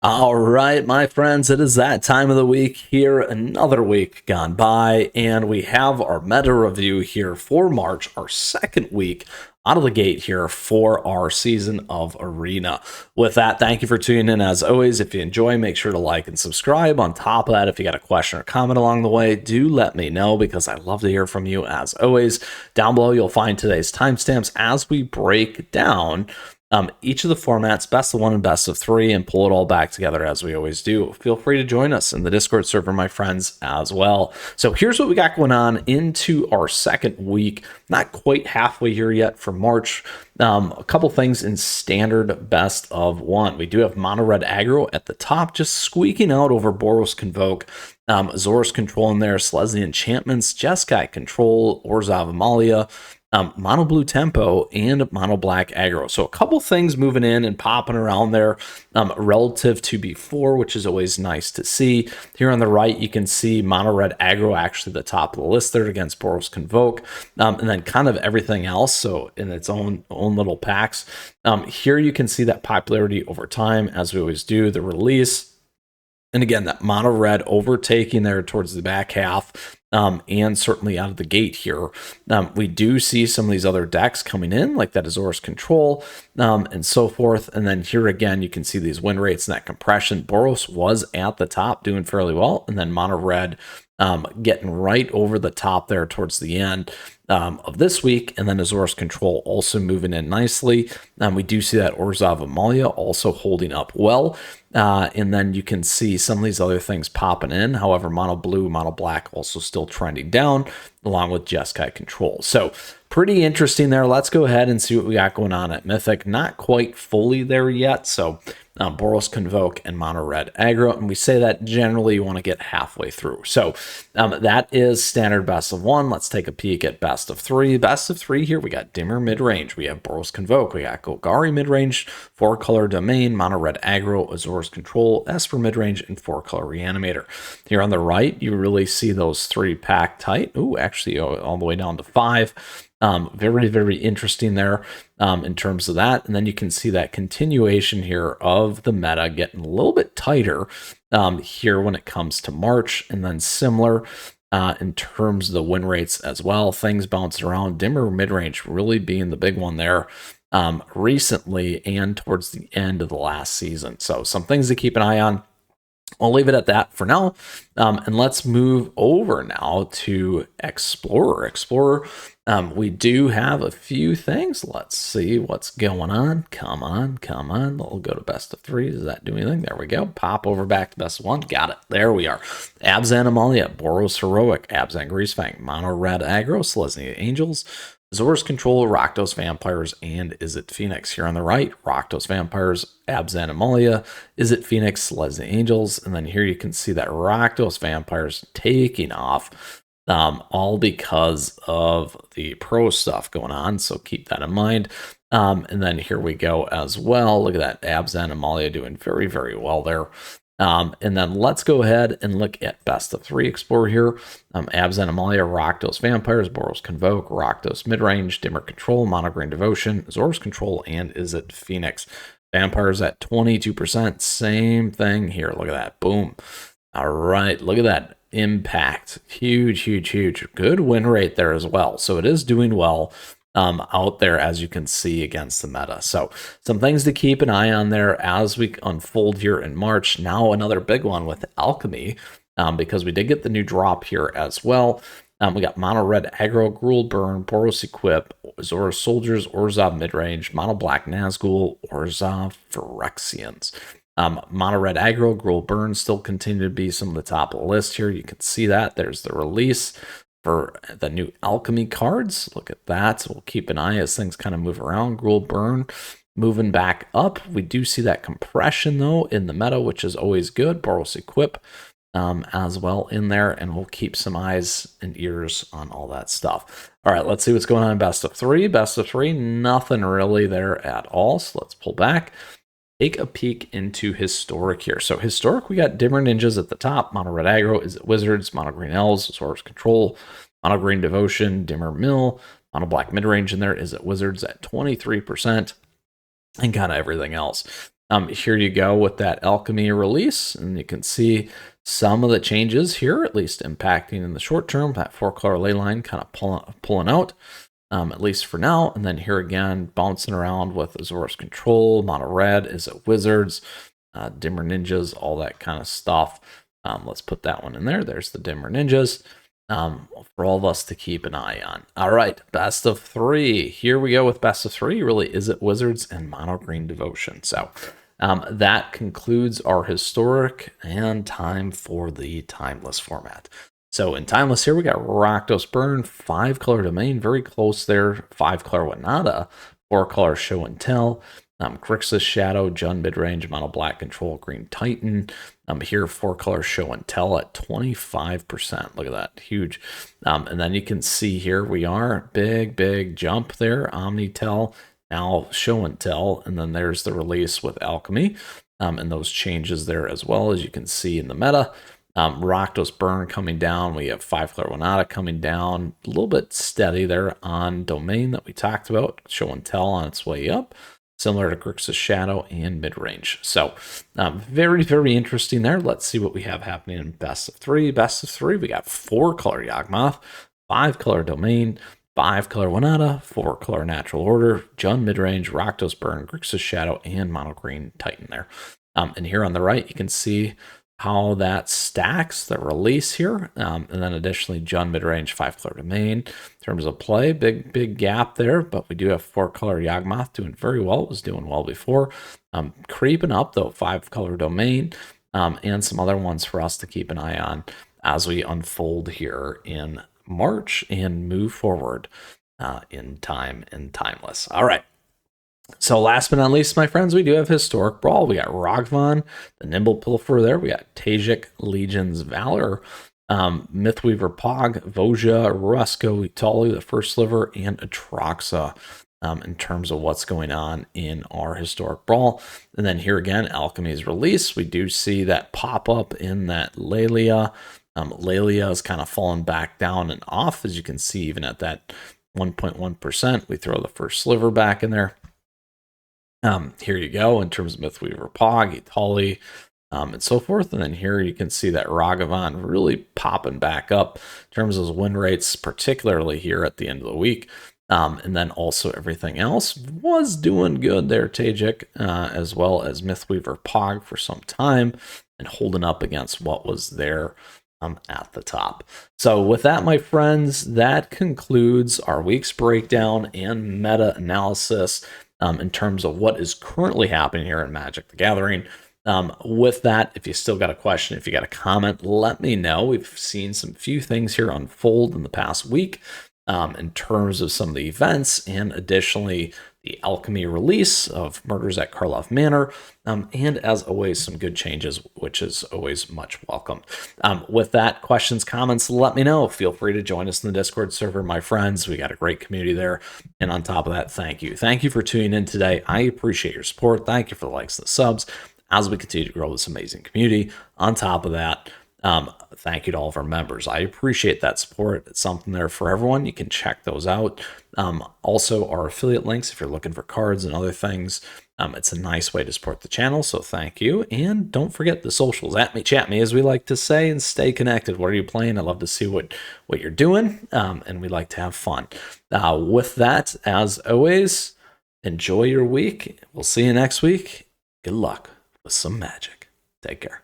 All right, my friends, it is that time of the week here. Another week gone by, and we have our meta review here for March, our second week out of the gate here for our season of Arena. With that, thank you for tuning in. As always, if you enjoy, make sure to like and subscribe. On top of that, if you got a question or comment along the way, do let me know because I love to hear from you. As always, down below, you'll find today's timestamps as we break down each of the formats, best of one and best of three, and pull it all back together as we always do. Feel free to join us in the Discord server, my friends, as well. So here's what we got going on into our second week. Not quite halfway here yet for March. A couple things in standard best of one. We do have Mono Red Aggro at the top, just squeaking out over Boros Convoke. Azor's Control in there, Selesnya Enchantments, Jeskai Control, Orzhov Amalia, Mono Blue Tempo, and Mono Black Aggro. So a couple things moving in and popping around there relative to before, which is always nice to see. Here on the right, you can see Mono Red Aggro actually the top of the list there against Boros Convoke, and then kind of everything else, so in its own little packs. Here you can see that popularity over time, as we always do, the release. And again, that mono red overtaking there towards the back half, and certainly out of the gate here. We do see some of these other decks coming in, like that Azor's Control, and so forth. And then here again, you can see these win rates and that compression. Boros was at the top, doing fairly well, and then mono red getting right over the top there towards the end of this week, and then Azor's Control also moving in nicely. We do see that Orzhov Amalia also holding up well, and then you can see some of these other things popping in. However, Mono Blue, Mono Black also still trending down, along with Jeskai Control. So pretty interesting there. Let's go ahead and see what we got going on at Mythic. Not quite fully there yet, so Boros Convoke and Mono Red Aggro, and we say that generally you want to get halfway through. So that is standard best of one. Let's take a peek at best of three. Best of three here, we got Dimmer mid-range, we have Boros Convoke, we got Golgari mid-range, 4-color Domain, Mono Red Aggro, Azor's Control, Esper mid-range, and 4-color Reanimator. Here on the right, you really see those three packed tight. Ooh, actually all the way down to 5. Very, very interesting there in terms of that. And then you can see that continuation here of the meta getting a little bit tighter here when it comes to March, and then similar in terms of the win rates as well. Things bouncing around. Dimmer mid-range really being the big one there recently and towards the end of the last season. So some things to keep an eye on. I'll leave it at that for now, and let's move over now to Explorer. Explorer, we do have a few things. Let's see what's going on. Come on, come on. We'll go to best of three. Does that do anything? There we go. Pop over back to best of one. Got it. There we are. Abzan Amalia, Boros Heroic, Abzan Greasefang, Mono Red Aggro, Selesnya Angels, Azor's Control, Rakdos Vampires, and Izzet Phoenix. Here on the right, Rakdos Vampires, Abzan Amalia, Izzet Phoenix, Selesnya Angels, and then here you can see that Rakdos Vampires taking off, all because of the pro stuff going on, so keep that in mind. And then here we go as well. Look at that, Abzan Amalia doing very, very well there. And then let's go ahead and look at best of three Explorer here. Abzan Amalia, Rakdos Vampires, Boros Convoke, Rakdos Midrange, Dimmer Control, Monogreen Devotion, Azor's Control, and Izzet Phoenix. Vampires at 22%. Same thing here. Look at that. Boom. All right. Look at that impact. Huge, huge, huge. Good win rate there as well. So it is doing well out there, as you can see, against the meta. So some things to keep an eye on there as we unfold here in March. Now another big one with Alchemy, because we did get the new drop here as well. We got Mono Red Aggro, Gruul Burn, Boros Equip, Azor's Soldiers, Orzhov Midrange, Mono Black Nazgul, Orzhov Phyrexians. Mono Red Aggro, Gruul Burn still continue to be some of the top of the list here. You can see that. There's the release for the new Alchemy cards. Look at that. So we'll keep an eye as things kind of move around. Gruul Burn moving back up. We do see that compression, though, in the meta, which is always good. Boros Equip as well in there, and we'll keep some eyes and ears on all that stuff. All right, let's see what's going on in best of three. Best of three, nothing really there at all. So let's pull back. Take a peek into Historic here. So Historic, we got Dimmer Ninjas at the top, Mono Red Aggro, Izzet Wizards, Mono Green Elves, Azor's Control, Mono Green Devotion, Dimmer Mill, Mono Black Midrange in there, Izzet Wizards at 23%, and kind of everything else. Here you go with that Alchemy release, and you can see some of the changes here, at least impacting in the short term. That 4-color ley line kind of pulling out, at least for now. And then here again, bouncing around with Azor's Control, Mono Red, Is It Wizards, Dimmer Ninjas, all that kind of stuff. Let's put that one in there. There's the Dimmer Ninjas. For all of us to keep an eye on. All right, best of 3. Here we go with best of 3. Really, Is It Wizards and Mono Green Devotion. So that concludes our historic, and time for the timeless format. So in timeless here, we got Rakdos Burn, 5-color Domain, very close there. 5-color Winata, 4-color Show and Tell. Grixis Shadow, Jund Midrange, Mono Black Control, Green Titan. Here, 4-color Show and Tell at 25%. Look at that, huge. And then you can see here we are, big jump there. Omnitel, now Show and Tell, and then there's the release with Alchemy, and those changes there as well, as you can see in the meta. Rakdos Burn coming down. We have 5-color Winata coming down. A little bit steady there on Domain that we talked about. Show and Tell on its way up, similar to Grixis Shadow and Midrange. So very interesting there. Let's see what we have happening in best of 3. Best of 3, we got 4-color Yawgmoth, 5-color Domain, 5-color Winata, 4-color Natural Order, Jund Midrange, Rakdos Burn, Grixis Shadow, and Mono Green Titan there. And here on the right, you can see how that stacks the release here, and then additionally Jund Midrange, 5-color Domain. In terms of play, big gap there, but we do have 4-color Yawgmoth doing very well. It was doing well before. Creeping up though, 5-color Domain, and some other ones for us to keep an eye on as we unfold here in March and move forward in time and timeless. All right. So last but not least, my friends, we do have Historic Brawl. We got Rogvan, the Nimble Pilfer there. We got Tajik, Legion's Valor, Mythweaver Pog, Voja, Rusko, Itali, the First Sliver, and Atraxa in terms of what's going on in our Historic Brawl. And then here again, Alchemy's release. We do see that pop up in that Lelia. Lelia is kind of falling back down and off, as you can see, even at that 1.1%. We throw the First Sliver back in there. Here you go in terms of Mythweaver Pog, Itali, and so forth. And then here you can see that Ragavan really popping back up in terms of those win rates, particularly here at the end of the week. And then also everything else was doing good there, Tajik, as well as Mythweaver Pog for some time and holding up against what was there at the top. So with that, my friends, that concludes our week's breakdown and meta analysis in terms of what is currently happening here in Magic the Gathering. With that, if you still got a question, if you got a comment, let me know. We've seen some few things here unfold in the past week in terms of some of the events, and additionally the Alchemy release of Murders at Karlov Manor, and as always, some good changes, which is always much welcome. With that, questions, comments, let me know. Feel free to join us in the Discord server, my friends. We got a great community there. And on top of that, thank you. Thank you for tuning in today. I appreciate your support. Thank you for the likes and the subs as we continue to grow this amazing community. On top of that, thank you to all of our members. I appreciate that support. It's something there for everyone. You can check those out. Also, our affiliate links, if you're looking for cards and other things, it's a nice way to support the channel, so thank you. And don't forget the socials, at me, chat me, as we like to say, and stay connected. What are you playing? I love to see what you're doing, and we like to have fun. With that, as always, enjoy your week. We'll see you next week. Good luck with some magic. Take care.